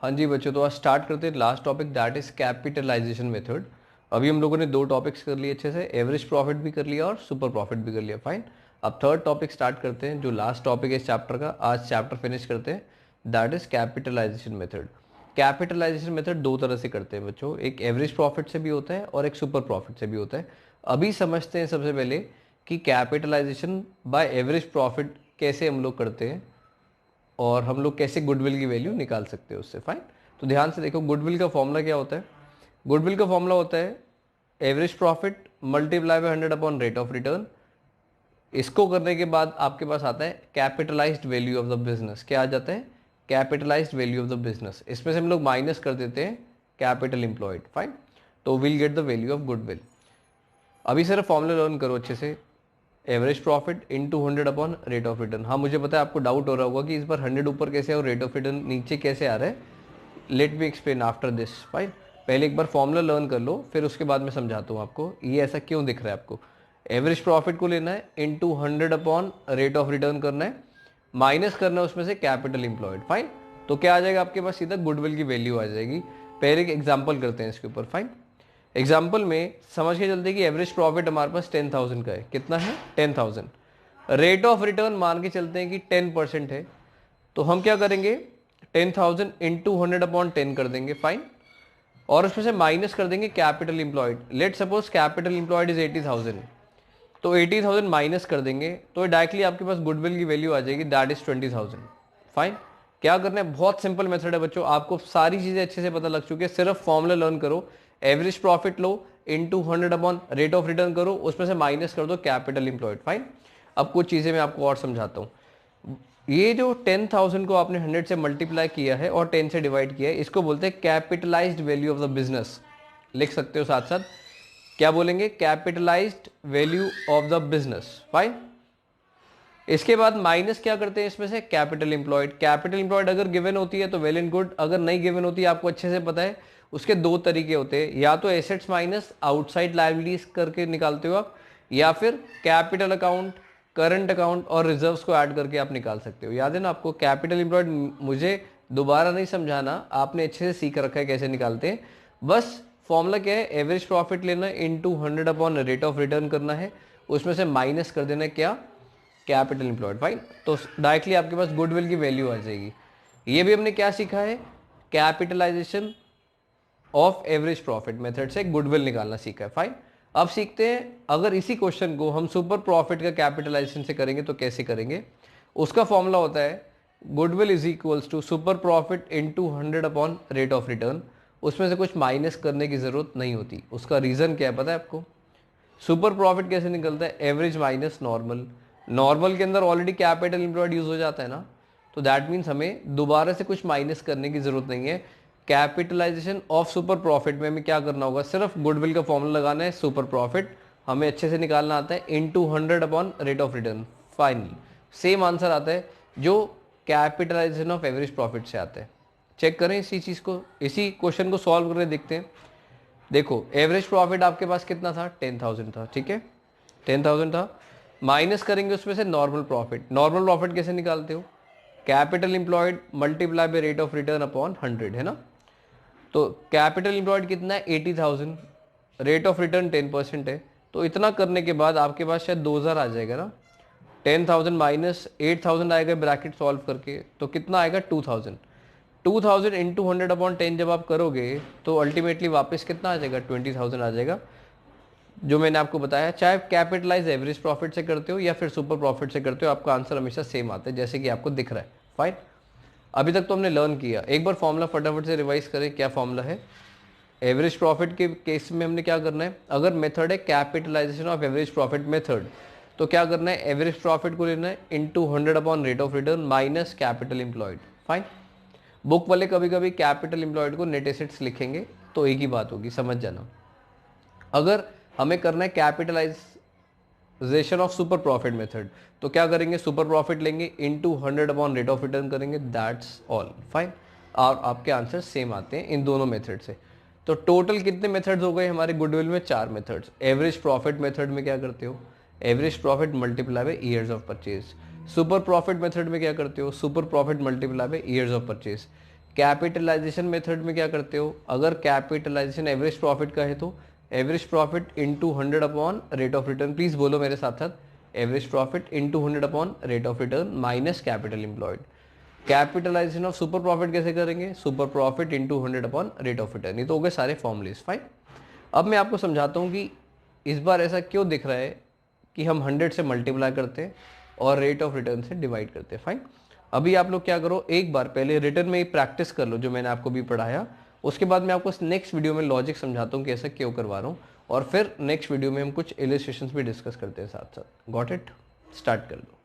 हाँ जी बच्चों, तो आज स्टार्ट करते हैं last topic, that is capitalisation method. अभी हम लोगों ने दो टॉपिक्स कर लिए अच्छे से, एवरेज प्रॉफिट भी कर लिया और सुपर प्रॉफिट भी कर लिया। फाइन, अब थर्ड टॉपिक स्टार्ट करते हैं जो लास्ट टॉपिक है इस चैप्टर का। आज चैप्टर फिनिश करते हैं, that is capitalisation method. Capitalisation method दो तरह से करते हैं बच्चों, एक एवरेज प्रॉफिट से भी होता है और एक सुपर प्रॉफिट से भी होता है। अभी समझते हैं सबसे पहले कि कैपिटलाइजेशन बाय एवरेज प्रॉफिट कैसे हम लोग करते हैं और हम लोग कैसे गुडविल की वैल्यू निकाल सकते हैं उससे। फाइन, तो ध्यान से देखो, गुडविल का फॉर्मूला क्या होता है। गुडविल का फॉर्मूला होता है average profit multiply bye 100 upon rate of return. इसको करने के बाद आपके पास आता है capitalised value of the business. क्या आ जाता है? Capitalised value of the business. इसमें से हम लोग माइनस कर देते हैं कैपिटल एम्प्लॉयड। फाइन, तो will get the value of goodwill. अभी सिर्फ फॉर्मूला लर्न करो अच्छे से, average profit into 100 upon rate of return. हाँ मुझे पता है आपको डाउट हो रहा होगा कि इस बार 100 ऊपर कैसे है और रेट ऑफ रिटर्न नीचे कैसे आ रहा है। Let me explain after this. Fine, पहले एक बार फॉर्मूला लर्न कर लो, फिर उसके बाद मैं समझाता हूँ आपको ये ऐसा क्यों दिख रहा है आपको। एवरेज प्रॉफिट को लेना है, into 100 upon rate of return करना है, माइनस करना है उसमें से कैपिटल एम्प्लॉयड। फाइन, तो क्या आ जाएगा आपके पास? सीधा गुडविल की वैल्यू आ जाएगी। पहले एक एग्जाम्पल करते हैं इसके ऊपर। फाइन, एग्जाम्पल में समझ के चलते कि एवरेज प्रॉफिट हमारे पास 10,000 का है। कितना है? 10,000। रेट ऑफ रिटर्न मान के चलते हैं कि 10% है, तो हम क्या करेंगे? 10,000 इंटू 100 अपॉन 10 कर देंगे। फाइन, और उसमें से माइनस कर देंगे capital employed. Let suppose capital employed is 80,000, तो 80,000 माइनस कर देंगे तो डायरेक्टली आपके पास गुडविल की वैल्यू आ जाएगी, दैट इज 20,000। फाइन, क्या करना है? बहुत सिंपल मेथड है बच्चों, आपको सारी चीजें अच्छे से पता लग चुकी है। सिर्फ फॉर्मूला लर्न करो, average profit low, into 100 upon rate of return करो, उसमें से माइनस कर दो कैपिटल इंप्लॉयड। फाइन, अब कुछ चीजें मैं आपको और समझाता हूँ। ये जो 10,000 को आपने 100 से मल्टीप्लाई किया है और 10 से डिवाइड किया है, इसको बोलते हैं capitalised value of the business. लिख सकते हो साथ साथ, क्या बोलेंगे? Capitalised value of the business. Fine, इसके बाद माइनस क्या करते हैं इसमें से? Capital employed. कैपिटल एम्प्लॉयड अगर गिवन होती है तो वेल एंड गुड, अगर नहीं गिवन होती है आपको अच्छे से पता है, उसके दो तरीके होते हैं, या तो एसेट्स माइनस आउटसाइड लायबिलिटीज करके निकालते हो आप, या फिर कैपिटल अकाउंट, करंट अकाउंट और रिजर्व्स को ऐड करके आप निकाल सकते हो। याद है ना आपको? कैपिटल एम्प्लॉयड मुझे दोबारा नहीं समझाना, आपने अच्छे से सीख रखा है कैसे निकालते हैं। बस फॉर्मूला क्या है? एवरेज प्रॉफिट लेना है, into 100 upon rate of return करना है, उसमें से माइनस कर देना है क्या? Capital employed. फाइन, तो डायरेक्टली आपके पास गुडविल की वैल्यू आ जाएगी। ये भी हमने क्या सीखा है? Capitalisation of average profit method से गुडविल निकालना सीखा है। फाइन, अब सीखते हैं अगर इसी क्वेश्चन को हम सुपर प्रॉफिट का कैपिटलाइजेशन से करेंगे तो कैसे करेंगे। उसका फॉर्मूला होता है goodwill is equals to super profit into 100 upon rate of return. उसमें से कुछ माइनस करने की जरूरत नहीं होती। उसका रीजन क्या है पता है आपको? सुपर प्रॉफिट कैसे निकलता है? Average minus normal. नॉर्मल के अंदर ऑलरेडी कैपिटल एम्प्लॉयड यूज हो जाता है ना, तो दैट मीन्स हमें दोबारा से कुछ माइनस करने की जरूरत नहीं है। कैपिटलाइजेशन ऑफ सुपर प्रॉफिट में हमें क्या करना होगा? सिर्फ गुडविल का फॉर्मूला लगाना है, सुपर प्रॉफिट हमें अच्छे से निकालना आता है, into 100 upon rate of return. Finally same answer आता है जो कैपिटलाइजेशन ऑफ एवरेज प्रॉफिट से आता है। चेक करें इसी चीज को, इसी क्वेश्चन को सॉल्व करके देखते हैं। देखो एवरेज प्रॉफिट आपके पास कितना था? 10,000 था, ठीक है, 10,000 था। माइनस करेंगे उसमें से नॉर्मल प्रॉफिट। नॉर्मल प्रॉफिट कैसे निकालते हो? Capital employed multiply by rate of return upon 100, है ना। तो कैपिटल इंप्लॉयड कितना है? 80,000। रेट ऑफ रिटर्न 10% है, तो इतना करने के बाद आपके पास शायद 2,000 आ जाएगा ना। 10,000 माइनस 8,000 आएगा ब्रैकेट सॉल्व करके, तो कितना आएगा? 2,000। 2,000 इंटू 100 अपॉन 10 जब आप करोगे तो अल्टीमेटली वापस कितना आ जाएगा? 20,000 आ जाएगा। जो मैंने आपको बताया, चाहे कैपिटलाइज एवरेज प्रॉफिट से करते हो या फिर सुपर प्रॉफिट से करते हो, आपका आंसर हमेशा सेम आता है, जैसे कि आपको दिख रहा है। फाइन, अभी तक तो हमने लर्न किया। एक बार फॉर्मूला फटाफट से रिवाइज करें। क्या फॉर्मूला है? एवरेज प्रॉफिट के केस में हमने क्या करना है? अगर मेथड है capitalisation of average profit method, तो क्या करना है? एवरेज प्रॉफिट को लेना है, into 100 upon rate of return minus capital employed. Fine, book वाले कभी कभी कैपिटल एम्प्लॉयड को नेट एसेट्स लिखेंगे, तो एक ही बात होगी, समझ जाना। अगर हमें करना है capitalisation of super profit method, तो क्या करेंगे? सुपर प्रॉफिट लेंगे, into 100 upon rate of return करेंगे, दैट्स ऑल। फाइन, और आपके आंसर सेम आते हैं इन दोनों मेथड से। तो टोटल कितने मेथड्स हो गए हमारे गुडविल में? 4 मेथड्स। एवरेज प्रॉफिट मेथड में क्या करते हो? Average profit multiply by years of purchase. Super profit method में क्या करते हो? Super profit multiply by years of purchase. Capitalisation method में क्या करते हो, अगर कैपिटलाइजेशन एवरेज प्रॉफिट का है तो average profit into 100 upon rate of return, please बोलो मेरे साथ साथ, average profit into 100 upon rate of return minus capital employed. Capitalisation of super profit कैसे करेंगे, super profit into 100 upon rate of return. ये तो हो गए सारे फॉर्मूलेस, फाइन। अब मैं आपको समझाता हूँ कि इस बार ऐसा क्यों दिख रहा है कि हम 100 से मल्टीप्लाई करते हैं और रेट ऑफ रिटर्न से डिवाइड करते हैं, फाइन। अभी आप लोग क्या करो, एक बार पहले रिटर्न में ही प्रैक्टिस कर लो जो मैंने आपको भी पढ़ाया, उसके बाद मैं आपको नेक्स्ट वीडियो में लॉजिक समझाता हूँ कि ऐसा क्यों करवा रहा हूँ, और फिर नेक्स्ट वीडियो में हम कुछ इलस्ट्रेशंस भी डिस्कस करते हैं साथ साथ। गॉट इट, स्टार्ट कर लो।